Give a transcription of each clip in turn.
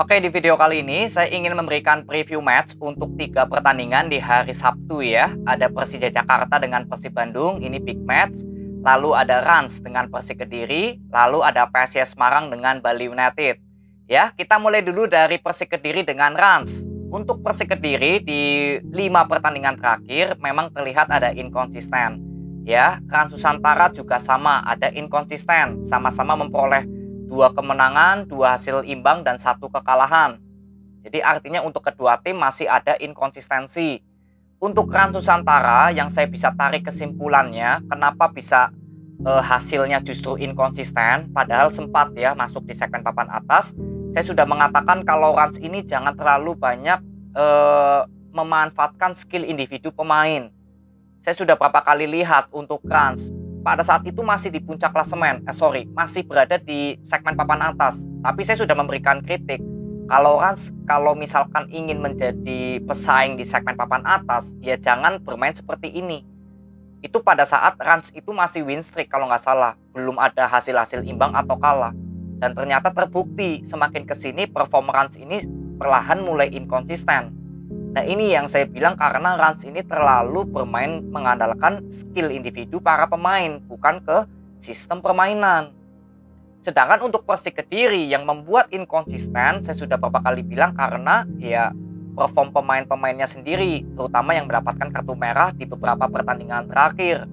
Oke, di video kali ini saya ingin memberikan preview match untuk 3 pertandingan di hari Sabtu ya. Ada Persija Jakarta dengan Persib Bandung, ini big match. Lalu ada Rans dengan Persik Kediri, lalu ada PSIS Semarang dengan Bali United. Ya, kita mulai dulu dari Persik Kediri dengan Rans. Untuk Persik Kediri di 5 pertandingan terakhir memang terlihat ada inkonsisten. Ya, Rans Nusantara juga sama, ada inkonsisten, sama-sama memperoleh 2 kemenangan, 2 hasil imbang, dan 1 kekalahan. Jadi artinya untuk kedua tim masih ada inkonsistensi. Untuk Rans Nusantara yang saya bisa tarik kesimpulannya, kenapa bisa hasilnya justru inkonsisten, padahal sempat ya masuk di segmen papan atas. Saya sudah mengatakan kalau Rans ini jangan terlalu banyak memanfaatkan skill individu pemain. Saya sudah berapa kali lihat untuk Rans, pada saat itu masih di puncak klasemen, masih berada di segmen papan atas. Tapi saya sudah memberikan kritik, kalau Rans, kalau misalkan ingin menjadi pesaing di segmen papan atas, ya jangan bermain seperti ini. Itu pada saat Rans itu masih win streak kalau nggak salah, belum ada hasil-hasil imbang atau kalah. Dan ternyata terbukti semakin kesini perform Rans ini perlahan mulai inkonsisten. Nah ini yang saya bilang karena Rans ini terlalu bermain mengandalkan skill individu para pemain, bukan ke sistem permainan. Sedangkan untuk Persik Kediri yang membuat inkonsisten, saya sudah beberapa kali bilang karena ya perform pemain-pemainnya sendiri, terutama yang mendapatkan kartu merah di beberapa pertandingan terakhir.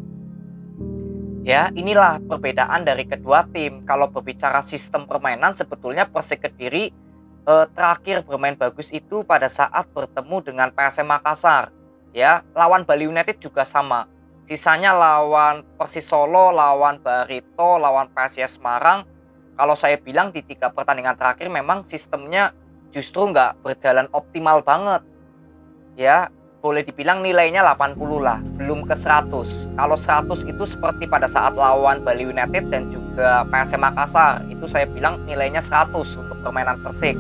Ya, inilah perbedaan dari kedua tim. Kalau berbicara sistem permainan, sebetulnya Persik Kediri terakhir bermain bagus itu pada saat bertemu dengan PSM Makassar. Ya, lawan Bali United juga sama. Sisanya lawan Persis Solo, lawan Barito, lawan PSIS Semarang. Kalau saya bilang di 3 pertandingan terakhir memang sistemnya justru nggak berjalan optimal banget. Ya, boleh dibilang nilainya 80 lah, belum ke 100. Kalau 100 itu seperti pada saat lawan Bali United dan juga PSM Makassar. Itu saya bilang nilainya 100 untuk permainan Persik.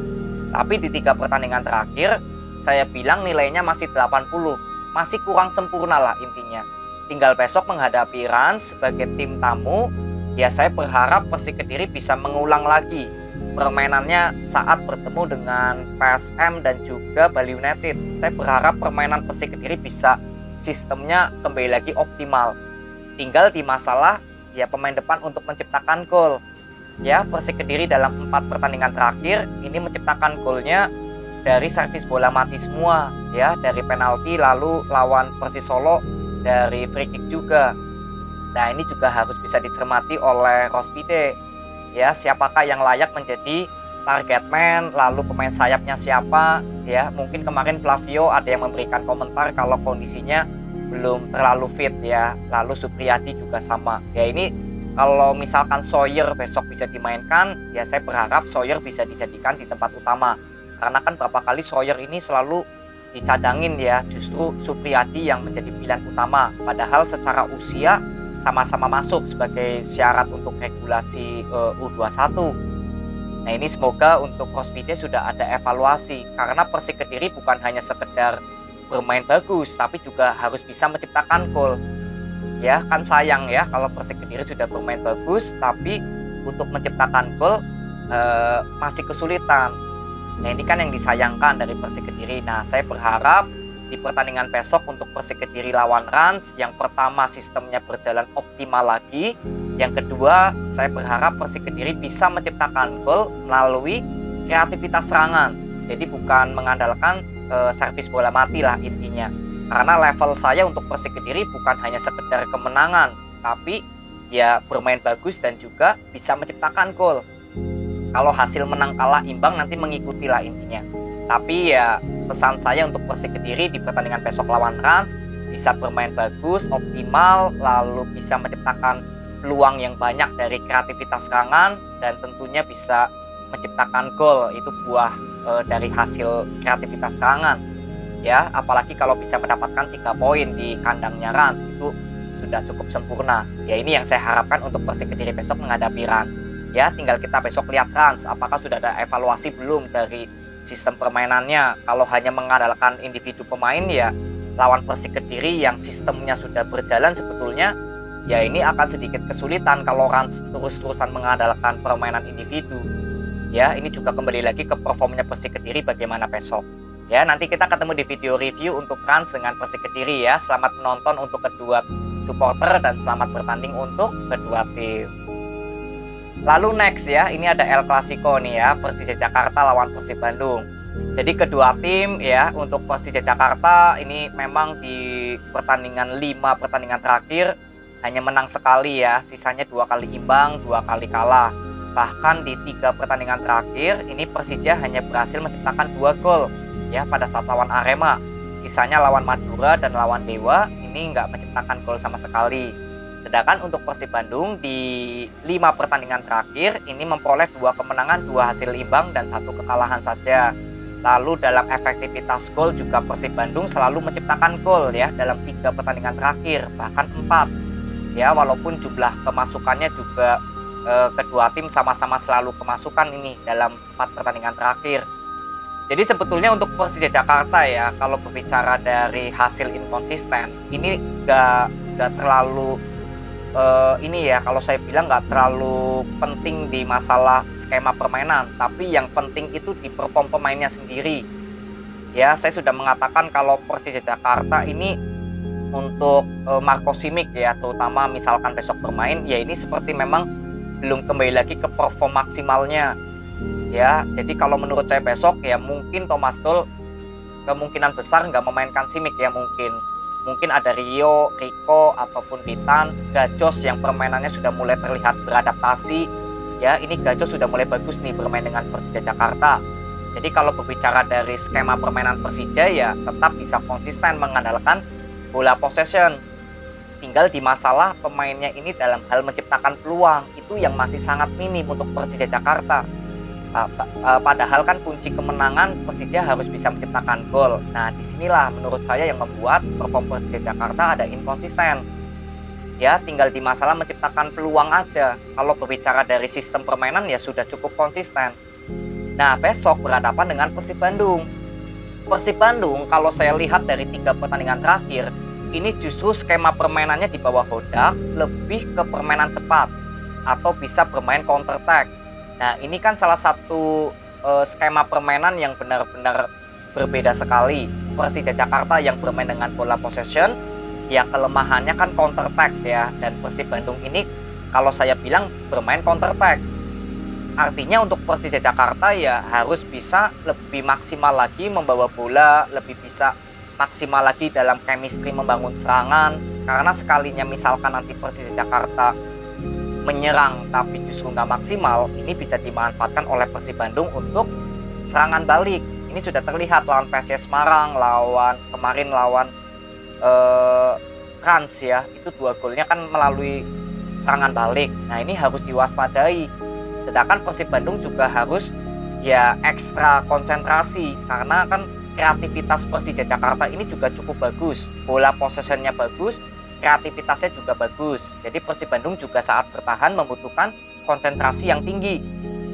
Tapi di 3 pertandingan terakhir, saya bilang nilainya masih 80. Masih kurang sempurna lah intinya. Tinggal besok menghadapi Rans sebagai tim tamu. Ya saya berharap Persik Kediri bisa mengulang lagi permainannya saat bertemu dengan PSM dan juga Bali United. Saya berharap permainan Persik Kediri bisa sistemnya kembali lagi optimal. Tinggal di masalah ya pemain depan untuk menciptakan gol. Ya Persik Kediri dalam 4 pertandingan terakhir ini menciptakan golnya dari servis bola mati semua, ya dari penalti, lalu lawan Persis Solo dari free kick juga. Nah ini juga harus bisa dicermati oleh Rospide. Ya siapakah yang layak menjadi target man, lalu pemain sayapnya siapa. Ya mungkin kemarin Flavio ada yang memberikan komentar kalau kondisinya belum terlalu fit ya. Lalu Supriyadi juga sama. Ya ini kalau misalkan Sawyer besok bisa dimainkan, ya saya berharap Sawyer bisa dijadikan di tempat utama. Karena kan berapa kali Sawyer ini selalu dicadangin ya, justru Supriyadi yang menjadi pilihan utama. Padahal secara usia sama-sama masuk sebagai syarat untuk regulasi U21. Nah ini semoga untuk Rospide sudah ada evaluasi, karena Persik Kediri bukan hanya sekedar bermain bagus, tapi juga harus bisa menciptakan gol. Ya kan sayang ya kalau Persik Kediri sudah bermain bagus, tapi untuk menciptakan gol masih kesulitan. Nah ini kan yang disayangkan dari Persik Kediri. Nah saya berharap di pertandingan besok untuk Persik Kediri lawan Rans, yang pertama sistemnya berjalan optimal lagi. Yang kedua, saya berharap Persik Kediri bisa menciptakan gol melalui kreativitas serangan. Jadi bukan mengandalkan servis bola mati lah intinya. Karena level saya untuk Persik Kediri bukan hanya sekedar kemenangan, tapi ya bermain bagus dan juga bisa menciptakan gol. Kalau hasil menang kalah imbang nanti mengikuti lah intinya. Tapi ya pesan saya untuk Persik Kediri di pertandingan besok lawan Rans bisa bermain bagus, optimal, lalu bisa menciptakan peluang yang banyak dari kreativitas serangan dan tentunya bisa menciptakan gol. Itu buah dari hasil kreativitas serangan. Ya, apalagi kalau bisa mendapatkan 3 poin di kandangnya Rans, itu sudah cukup sempurna. Ya ini yang saya harapkan untuk Persik Kediri besok menghadapi Rans. Ya, tinggal kita besok lihat Rans apakah sudah ada evaluasi belum dari sistem permainannya. Kalau hanya mengandalkan individu pemain ya lawan Persik Kediri yang sistemnya sudah berjalan sebetulnya ya ini akan sedikit kesulitan kalau Rans terus-terusan mengandalkan permainan individu. Ya, ini juga kembali lagi ke performnya Persik Kediri bagaimana besok. Ya, nanti kita ketemu di video review untuk Rans dengan Persik Kediri ya. Selamat menonton untuk kedua supporter dan selamat bertanding untuk kedua tim. Lalu next ya, ini ada El Clasico nih ya, Persija Jakarta lawan Persib Bandung. Jadi kedua tim ya, untuk Persija Jakarta ini memang di pertandingan 5 pertandingan terakhir hanya menang sekali ya, sisanya 2 kali imbang, 2 kali kalah. Bahkan di 3 pertandingan terakhir ini Persija hanya berhasil menciptakan 2 gol ya pada saat lawan Arema. Sisanya lawan Madura dan lawan Dewa ini nggak menciptakan gol sama sekali. Sedangkan untuk Persib Bandung di 5 pertandingan terakhir ini memperoleh 2 kemenangan, 2 hasil imbang dan 1 kekalahan saja. Lalu dalam efektivitas gol juga Persib Bandung selalu menciptakan gol ya dalam 3 pertandingan terakhir, bahkan 4. Ya, walaupun jumlah kemasukannya juga kedua tim sama-sama selalu kemasukan ini dalam 4 pertandingan terakhir. Jadi sebetulnya untuk Persija Jakarta ya, kalau berbicara dari hasil inkonsisten, ini gak terlalu ini ya, kalau saya bilang gak terlalu penting di masalah skema permainan, tapi yang penting itu di perform pemainnya sendiri. Ya, saya sudah mengatakan kalau Persija Jakarta ini untuk Marco Simic ya, terutama misalkan besok bermain, ya ini seperti memang belum kembali lagi ke perform maksimalnya ya. Jadi kalau menurut saya besok ya mungkin Thomas Doll kemungkinan besar nggak memainkan Simic ya, mungkin ada Rio, Rico ataupun Bitan, Gajos yang permainannya sudah mulai terlihat beradaptasi ya. Ini Gajos sudah mulai bagus nih bermain dengan Persija Jakarta. Jadi kalau berbicara dari skema permainan Persija ya tetap bisa konsisten mengandalkan bola possession. Tinggal di masalah pemainnya ini dalam hal menciptakan peluang itu yang masih sangat minim untuk Persija Jakarta. Padahal kan kunci kemenangan Persija harus bisa menciptakan gol. Nah, disinilah menurut saya yang membuat perform Persija Jakarta ada inkonsisten. Ya, tinggal di masalah menciptakan peluang aja. Kalau berbicara dari sistem permainan ya sudah cukup konsisten. Nah, besok berhadapan dengan Persib Bandung. Persib Bandung kalau saya lihat dari 3 pertandingan terakhir ini justru skema permainannya di bawah Hodak lebih ke permainan cepat atau bisa bermain counter attack. Nah, ini kan salah satu skema permainan yang benar-benar berbeda sekali. Persija Jakarta yang bermain dengan bola possession ya kelemahannya kan counter attack ya, dan Persib Bandung ini kalau saya bilang bermain counter attack. Artinya untuk Persija Jakarta ya harus bisa lebih maksimal lagi membawa bola, lebih bisa maksimal lagi dalam chemistry membangun serangan. Karena sekalinya misalkan nanti Persija Jakarta menyerang tapi justru nggak maksimal, ini bisa dimanfaatkan oleh Persib Bandung untuk serangan balik. Ini sudah terlihat lawan PSIS Semarang, kemarin lawan Rans ya, itu 2 golnya kan melalui serangan balik. Nah, ini harus diwaspadai. Sedangkan Persib Bandung juga harus ya ekstra konsentrasi karena kan kreativitas Persija Jakarta ini juga cukup bagus. Bola possessionnya bagus, kreativitasnya juga bagus. Jadi Persib Bandung juga saat bertahan membutuhkan konsentrasi yang tinggi.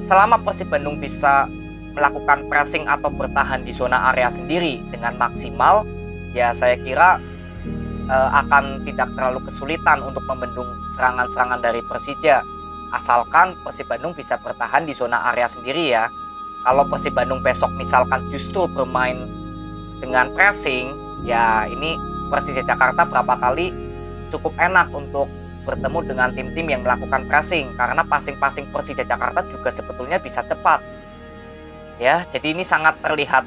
Selama Persib Bandung bisa melakukan pressing atau bertahan di zona area sendiri dengan maksimal, ya saya kira akan tidak terlalu kesulitan untuk membendung serangan-serangan dari Persija. Asalkan Persib Bandung bisa bertahan di zona area sendiri ya. Kalau Persib Bandung besok misalkan justru bermain dengan pressing, ya ini Persija Jakarta berapa kali cukup enak untuk bertemu dengan tim-tim yang melakukan pressing. Karena passing-passing Persija Jakarta juga sebetulnya bisa cepat. Ya, jadi ini sangat terlihat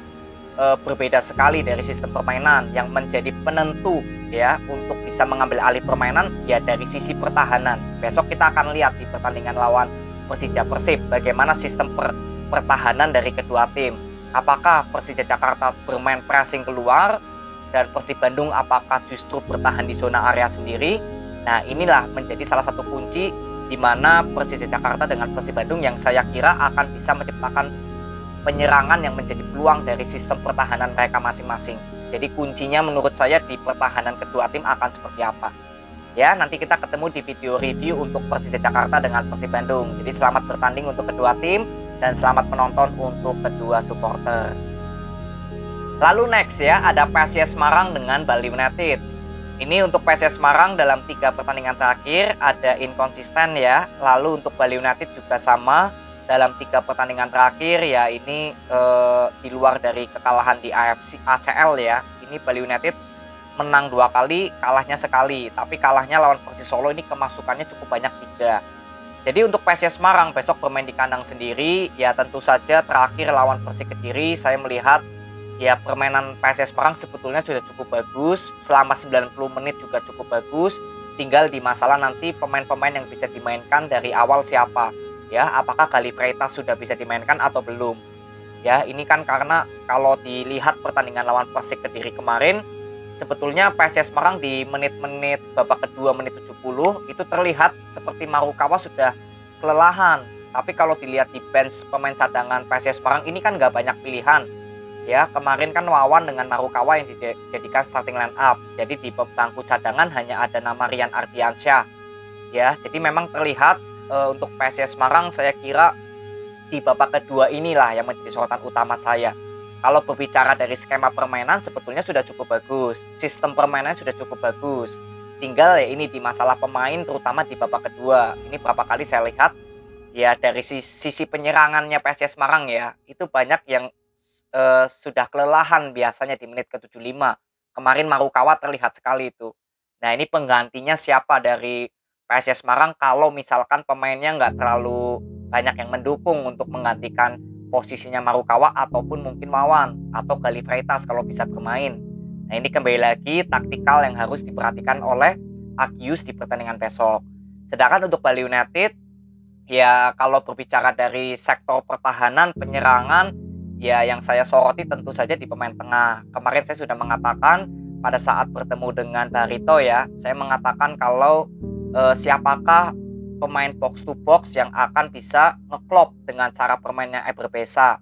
berbeda sekali dari sistem permainan yang menjadi penentu ya untuk bisa mengambil alih permainan ya dari sisi pertahanan. Besok kita akan lihat di pertandingan lawan Persija Persib bagaimana sistem pertahanan dari kedua tim. Apakah Persija Jakarta bermain pressing keluar dan Persib Bandung apakah justru bertahan di zona area sendiri. Nah, inilah menjadi salah satu kunci di mana Persija Jakarta dengan Persib Bandung yang saya kira akan bisa menciptakan penyerangan yang menjadi peluang dari sistem pertahanan mereka masing-masing. Jadi kuncinya menurut saya di pertahanan kedua tim akan seperti apa. Ya, nanti kita ketemu di video review untuk Persija Jakarta dengan Persib Bandung. Jadi selamat bertanding untuk kedua tim dan selamat menonton untuk kedua supporter. Lalu next ya, ada PSIS Semarang dengan Bali United. Ini untuk PSIS Semarang dalam 3 pertandingan terakhir ada inkonsisten ya. Lalu untuk Bali United juga sama. dalam 3 pertandingan terakhir ya ini di luar dari kekalahan di AFC ACL ya, ini Bali United menang 2 kali, kalahnya sekali. Tapi kalahnya lawan Persis Solo ini kemasukannya cukup banyak 3. Jadi untuk PSIS Semarang besok bermain di kandang sendiri, ya tentu saja terakhir lawan Persik Kediri saya melihat ya permainan PSIS Semarang sebetulnya sudah cukup bagus, selama 90 menit juga cukup bagus. Tinggal di masalah nanti pemain-pemain yang bisa dimainkan dari awal siapa. Ya, apakah Gali Freitas sudah bisa dimainkan atau belum? Ya, ini kan karena kalau dilihat pertandingan lawan Persik Kediri kemarin, sebetulnya PSIS Semarang di menit-menit babak kedua menit 70 itu terlihat seperti Marukawa sudah kelelahan. Tapi kalau dilihat di bench pemain cadangan PSIS Semarang ini kan nggak banyak pilihan. Ya, kemarin kan Wawan dengan Marukawa yang dijadikan starting line up. Jadi di bangku cadangan hanya ada nama Rian Ardiansyah. Ya, jadi memang terlihat untuk PSIS Semarang saya kira di babak kedua inilah yang menjadi sorotan utama saya. Kalau berbicara dari skema permainan sebetulnya sudah cukup bagus. Sistem permainan sudah cukup bagus. Tinggal ya ini di masalah pemain terutama di babak kedua. Ini berapa kali saya lihat ya dari sisi penyerangannya PSIS Semarang ya, itu banyak yang sudah kelelahan biasanya di menit ke-75. Kemarin Marukawa terlihat sekali itu. Nah, ini penggantinya siapa dari PSIS Semarang kalau misalkan pemainnya nggak terlalu banyak yang mendukung untuk menggantikan posisinya Marukawa ataupun mungkin Wawan atau Gali Freitas kalau bisa bermain. Nah, ini kembali lagi taktikal yang harus diperhatikan oleh Agius di pertandingan besok. Sedangkan untuk Bali United ya kalau berbicara dari sektor pertahanan, penyerangan ya yang saya soroti tentu saja di pemain tengah. Kemarin saya sudah mengatakan pada saat bertemu dengan Barito ya, saya mengatakan kalau siapakah pemain box to box yang akan bisa ngeklop dengan cara permainnya Eber Besa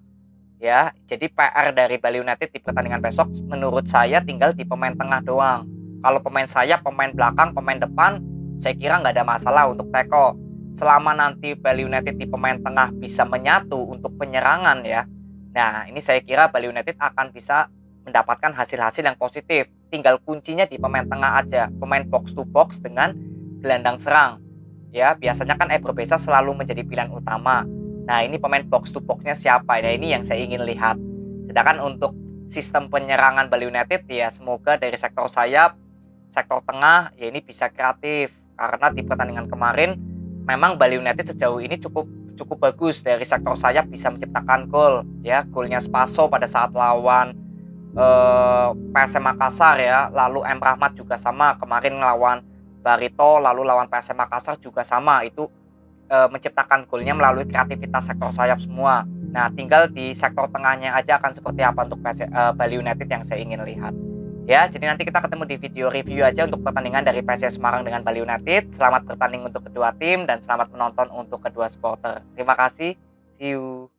ya. Jadi PR dari Bali United di pertandingan besok menurut saya tinggal di pemain tengah doang. Kalau pemain sayap, pemain belakang, pemain depan saya kira nggak ada masalah untuk teko. Selama nanti Bali United di pemain tengah bisa menyatu untuk penyerangan ya, nah ini saya kira Bali United akan bisa mendapatkan hasil-hasil yang positif. Tinggal kuncinya di pemain tengah aja, pemain box to box dengan gelandang serang. Ya, biasanya kan Eber Besa selalu menjadi pilihan utama. Nah, ini pemain box to box-nya siapa? Nah, ini yang saya ingin lihat. Sedangkan untuk sistem penyerangan Bali United ya semoga dari sektor sayap, sektor tengah ya ini bisa kreatif. Karena di pertandingan kemarin memang Bali United sejauh ini cukup bagus dari sektor sayap bisa menciptakan gol. Ya, golnya Spaso pada saat lawan PSM Makassar ya, lalu M Rahmat juga sama kemarin lawan Barito, lalu lawan PSM Makassar juga sama, itu menciptakan golnya melalui kreativitas sektor sayap semua. Nah, tinggal di sektor tengahnya aja akan seperti apa untuk Bali United yang saya ingin lihat. Ya, jadi nanti kita ketemu di video review aja untuk pertandingan dari PSIS Semarang dengan Bali United. Selamat bertanding untuk kedua tim dan selamat menonton untuk kedua supporter. Terima kasih. See you.